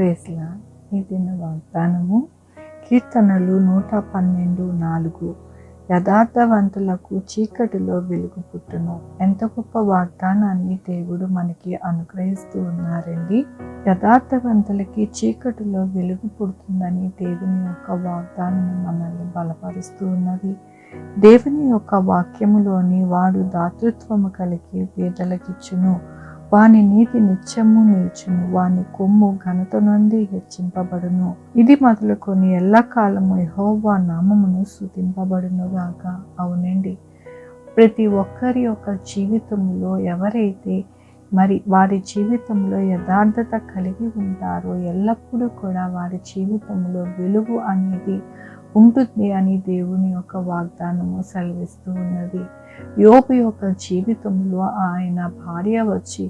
ప్రేస్లా ఈ దిన వాగ్దానము కీర్తనలు 112:4. యథార్థవంతులకు చీకటిలో వెలుగు పుట్టును. ఎంత గొప్ప వాగ్దానాన్ని దేవుడు మనకి అనుగ్రహిస్తూ ఉన్నారండి. యథార్థవంతులకి చీకటిలో వెలుగు పుడుతుందని దేవుని యొక్క వాగ్దానం మనల్ని బలపరుస్తూ ఉన్నది. దేవుని యొక్క వాక్యములోని వాడు దాతృత్వము కలిగి పేదలకిచ్చును, వాని నీతి నిత్యము నిలుచును, వాని కొమ్ము ఘనత నుండి హెచ్చింపబడును. ఇది మొదలుకొని ఎల్లకాలము యెహోవా నామమును స్తుతింపబడును గాక. అవునండి, ప్రతి ఒక్కరి యొక్క జీవితంలో ఎవరైతే వారి జీవితంలో యథార్థత కలిగి ఉంటారో ఎల్లప్పుడూ కూడా వారి జీవితంలో వెలుగు అనేది ఉంటుంది అని దేవుని యొక్క వాగ్దానము సెలవిస్తూ ఉన్నది. యోబు యొక్క జీవితంలో ఆయన భార్య వచ్చి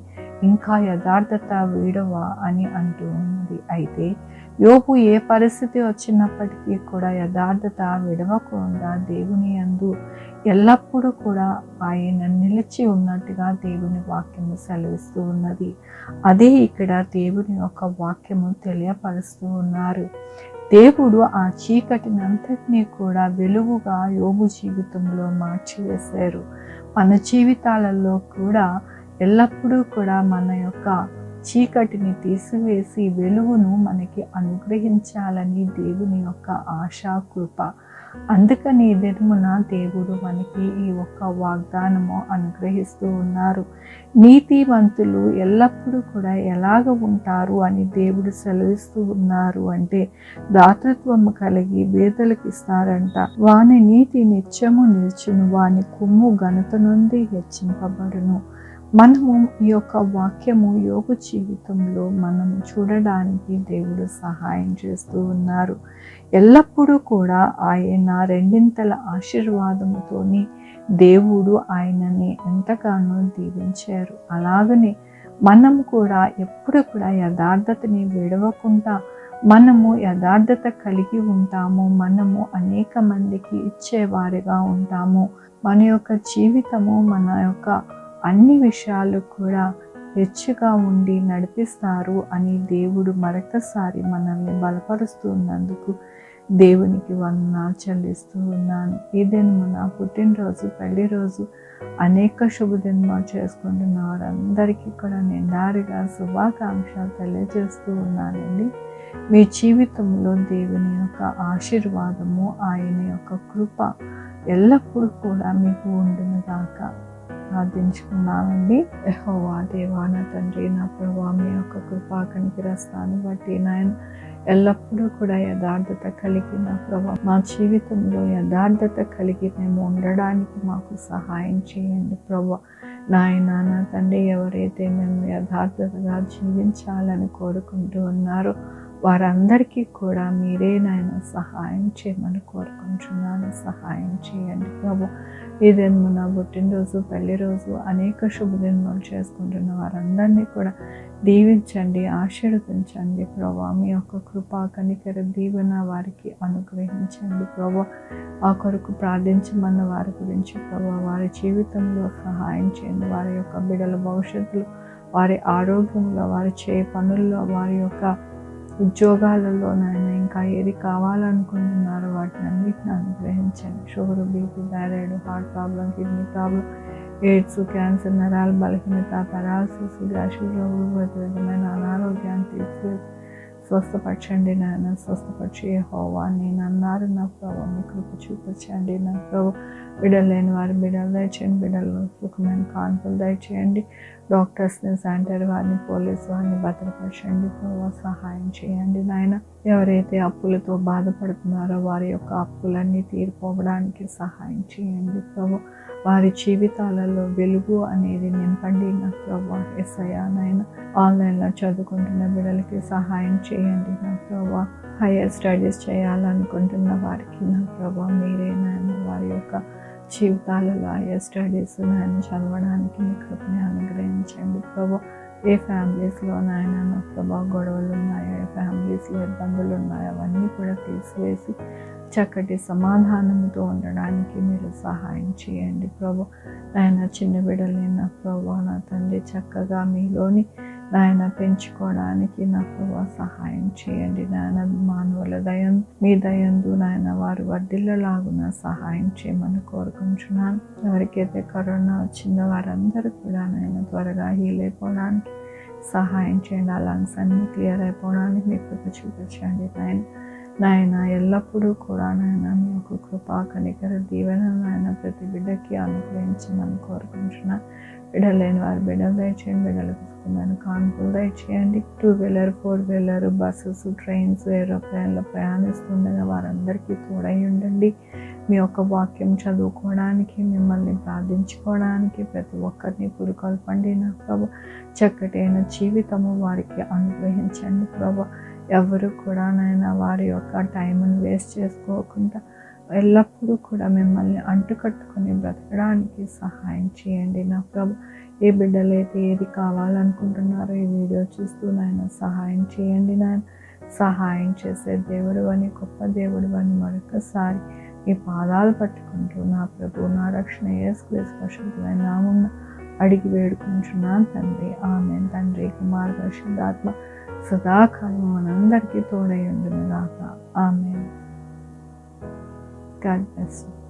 ఇంకా యథార్థత వీడవా అని అంటూ ఉన్నది. అయితే యోబు ఏ పరిస్థితి వచ్చినప్పటికీ కూడా యథార్థత విడవకుండా దేవుని యందు ఎల్లప్పుడూ కూడా ఆయన నిలిచి ఉన్నట్టుగా దేవుని వాక్యము సెలవిస్తూ ఉన్నది. అదే ఇక్కడ దేవుని యొక్క వాక్యము తెలియపరుస్తూ ఉన్నారు. దేవుడు ఆ చీకటినంతటినీ కూడా వెలుగుగా యోబు జీవితంలో మార్చివేశారు. మన జీవితాలలో కూడా ఎల్లప్పుడూ కూడా మన యొక్క చీకటిని తీసివేసి వెలుగును మనకి అనుగ్రహించాలని దేవుని యొక్క ఆశా కృప. అందుకని ఈ దినమున దేవుడు మనకి ఈ ఒక్క వాగ్దానము అనుగ్రహిస్తూ ఉన్నారు. నీతివంతులు ఎల్లప్పుడూ కూడా ఎలాగ ఉంటారు అని దేవుడు సెలవిస్తూ ఉన్నారు అంటే దాతృత్వము కలిగి బేదలకు ఇస్తారంట. వాని నీతి నిత్యము నిల్చును, వాని కొమ్ము ఘనత నుండి హెచ్చింపబడును. మనము ఈ యొక్క వాక్యము యోబు జీవితంలో మనం చూడడానికి దేవుడు సహాయం చేస్తూ ఉన్నారు. ఎల్లప్పుడూ కూడా ఆయన రెండింతల ఆశీర్వాదముతోని దేవుడు ఆయనని ఎంతగానో దీవించారు. అలాగనే మనం కూడా ఎప్పుడు కూడా యథార్థతని విడవకుండా మనము యథార్థత కలిగి ఉంటాము. మనము అనేక మందికి ఇచ్చేవారిగా ఉంటాము. మన యొక్క జీవితము మన యొక్క అన్ని విషయాలు కూడా హెచ్చుగా ఉండి నడిపిస్తారు అని దేవుడు మరొకసారి మనల్ని బలపరుస్తున్నందుకు దేవునికి వందనాలు చెల్లిస్తూ ఉన్నాను. ఈ దినము నా పుట్టినరోజు, పెళ్లి రోజు, అనేక శుభదినాలు చేసుకుంటున్న వారందరికీ కూడా నిండారుగా శుభాకాంక్షలు తెలియజేస్తూ ఉన్నానండి. మీ జీవితంలో దేవుని యొక్క ఆశీర్వాదము, ఆయన యొక్క కృప ఎల్లప్పుడూ కూడా మీకు ఉండును గాక. ప్రార్థించుకున్నామండి. యెహోవా దేవా, నా తండ్రి, నా ప్రభువా, మీ యొక్క కృపా కనికరస్తాన్ని బట్టి నాయన ఎల్లప్పుడూ కూడా యథార్థత కలిగి నా ప్రభువా మా జీవితంలో యథార్థత కలిగి మేము ఉండడానికి మాకు సహాయం చేయండి ప్రభువా. నాయన నా తండ్రి, ఎవరైతే మేము యథార్థతగా జీవించాలని కోరుకుంటూ ఉన్నారో వారందరికీ కూడా మీరే నాయన సహాయం చేయమని కోరుకుంటున్నాను. సహాయం చేయండి ప్రభు. ఈ దినము నా పుట్టినరోజు, పెళ్లి రోజు, అనేక శుభదినాలు చేసుకుంటున్న వారందరినీ కూడా దీవించండి, ఆశీర్వదించండి ప్రభా. మీ యొక్క కృపా కనికర దీవెన వారికి అనుగ్రహించండి ప్రభా. ఆ కొరకు ప్రార్థించమన్న వారి గురించి ప్రభా వారి జీవితంలో సహాయం చేయండి. వారి యొక్క బిడ్డల భవిష్యత్తులో, వారి ఆరోగ్యంలో, వారి చేయ పనుల్లో, వారి యొక్క ఉద్యోగాలలో నాయన ఇంకా ఏది కావాలనుకుంటున్నారో వాటిని అన్నిటిని అనుగ్రహించండి. Sugar, BP, thyroid, heart problem, kidney problem, AIDS, cancer, నరాల బలహీనత, పారాలసిస్, గ్యాస్ట్రిక్ ట్రబుల్, విధమైన అనారోగ్యాన్ని తీసివేసి స్వస్థపరచండి నాయన. స్వస్థపరిచి యెహోవా నేను అన్నారు నా ప్రభు, మీ కృప చూపించండి నా ప్రభు. బిడ్డలు లేని వారి బిడ్డలు దయచేయండి, బిడ్డలు సుఖమైన కాన్పులు దయచేయండి. డాక్టర్స్ని, శానిటరీ వారిని, పోలీసు వారిని భద్రపరచండి ప్రభు. సహాయం చేయండి నాయన. ఎవరైతే అప్పులతో బాధపడుతున్నారో వారి యొక్క అప్పులన్నీ తీరిపోవడానికి సహాయం చేయండి ప్రభు. వారి జీవితాలలో వెలుగు అనేది నింపండి నా ప్రభు. యేసయ్యా నాయన, ఆన్లైన్లో చదువుకుంటున్న బిడ్డలకి సహాయం చేయండి నా ప్రభు. హైయర్ స్టడీస్ చేయాలనుకుంటున్న వారికి నా ప్రభు మీరే నాయన వారి యొక్క జీవితాలలో హైయర్ స్టడీస్ నాయన చదవడానికి మీ కృపని అనుగ్రహించండి ప్రభు. ఏ ఫ్యామిలీస్లో నాయన నా ప్రభు గొడవలు ఉన్నాయో, ఏ ఫ్యామిలీస్లో ఇబ్బందులు ఉన్నాయో అవన్నీ కూడా తీసివేసి చక్కటి సమాధానంతో ఉండడానికి మీరు సహాయం చేయండి ప్రభు. నాయన చిన్న బిడ్డలైన ప్రభు నా తండ్రి చక్కగా మీలోని నాయన పెంచుకోవడానికి నా ప్రభు సహాయం చేయండి నాయన. మానవుల మీ దయందు నాయన వారు వర్ధిల్లలాగున సహాయం చేయమని కోరుకుంటున్నాను. ఎవరికైతే కరోనా వచ్చిందో వారందరూ కూడా నాయన త్వరగా హీల్ అయిపోవడానికి సహాయం చేయండి. ఆ లంగ్స్ అన్నీ క్లియర్ అయిపోవడానికి మీ కృప చూపించండి నాయన. ఎల్లప్పుడూ కూడా నాయన మీ యొక్క కృపా కనికర దీవెన నాయన ప్రతి బిడ్డకి అనుగ్రహించమని కోరుకుంటున్నాను. బిడ్డలు లేని వారు బిడ్డలు దయచేయండి, బిడ్డలకు ఉచితమైన కానుకలు దయచేయండి. 2-వీలర్ 4-వీలర్ బస్సెస్, ట్రైన్స్, ఏరోప్లేన్లో ప్రయాణిస్తుండగా వారందరికీ తోడై ఉండండి. మీ యొక్క వాక్యం చదువుకోవడానికి, మిమ్మల్ని ప్రార్థించుకోవడానికి ప్రతి ఒక్కరిని పురుకొల్పండి నా ప్రభు. చక్కటైన జీవితము వారికి అనుగ్రహించండి ప్రభు. ఎవరు కూడా నాయన వారి యొక్క టైంను వేస్ట్ చేసుకోకుండా ఎల్లప్పుడూ కూడా మిమ్మల్ని అంటుకట్టుకొని బ్రతకడానికి సహాయం చేయండి నా ప్రభు. ఏ బిడ్డలైతే ఏది కావాలనుకుంటున్నారో ఈ వీడియో చూస్తూ నాయన సహాయం చేయండి నాయన. సహాయం చేసే దేవుడు అని, గొప్ప దేవుడు అని మరొకసారి మీ పాదాలు పట్టుకుంటూ నా ప్రభు, నా రక్షణ యేసుక్రీస్తు పరిశుద్ధమైన నామమున అడిగి వేడుకుంటున్నాను తండ్రి. ఆమేన్. తండ్రి, కుమార పరిశుద్ధాత్మ సదాకాలం మనందరికీ తోడై ఉండును గాక. ఆమేన్. God bless you.